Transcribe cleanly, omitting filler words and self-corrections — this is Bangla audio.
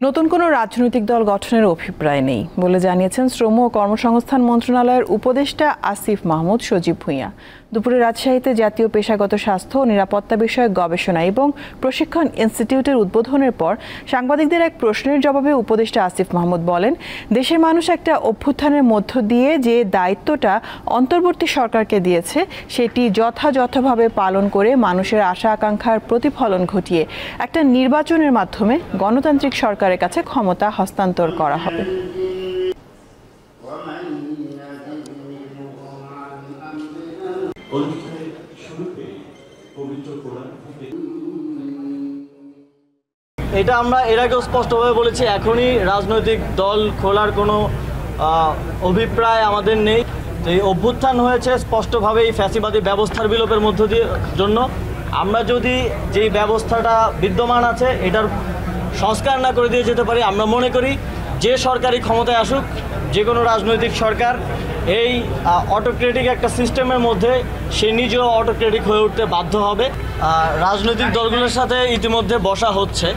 নতুন কোনো রাজনৈতিক দল গঠনের অভিপ্রায় নেই বলে জানিয়েছেন শ্রম ও কর্মসংস্থান মন্ত্রণালয়ের উপদেষ্টা আসিফ মাহমুদ সজীব ভূঁইয়া। দুপুরে রাজশাহীতে জাতীয় পেশাগত স্বাস্থ্য ও নিরাপত্তা বিষয়ক গবেষণা এবং প্রশিক্ষণ ইনস্টিটিউটের উদ্বোধনের পর সাংবাদিকদের এক প্রশ্নের জবাবে উপদেষ্টা আসিফ মাহমুদ বলেন, দেশের মানুষ একটা অভ্যুত্থানের মধ্য দিয়ে যে দায়িত্বটা অন্তর্বর্তী সরকারকে দিয়েছে সেটি যথাযথভাবে পালন করে মানুষের আশা আকাঙ্ক্ষার প্রতিফলন ঘটিয়ে একটা নির্বাচনের মাধ্যমে গণতান্ত্রিক সরকারের কাছে ক্ষমতা হস্তান্তর করা হবে। এটা আমরা এর আগেও স্পষ্টভাবে বলেছি, এখনই রাজনৈতিক দল খোলার কোনো অভিপ্রায় আমাদের নেই। এই অভ্যুত্থান হয়েছে স্পষ্টভাবে এই ফ্যাসিবাদী ব্যবস্থার বিলোপের মধ্য দিয়ে জন্য। আমরা যদি যেই ব্যবস্থাটা বিদ্যমান আছে এটার সংস্কার না করে দিয়ে যেতে পারি, আমরা মনে করি যে সরকারি ক্ষমতায় আসুক, যে কোনো রাজনৈতিক সরকার, এই অটোক্রেটিক একটা সিস্টেমের মধ্যে সে নিজেও অটোক্রেটিক হয়ে উঠতে বাধ্য হবে। রাজনৈতিক দলগুলোর সাথে ইতিমধ্যে বসা হচ্ছে।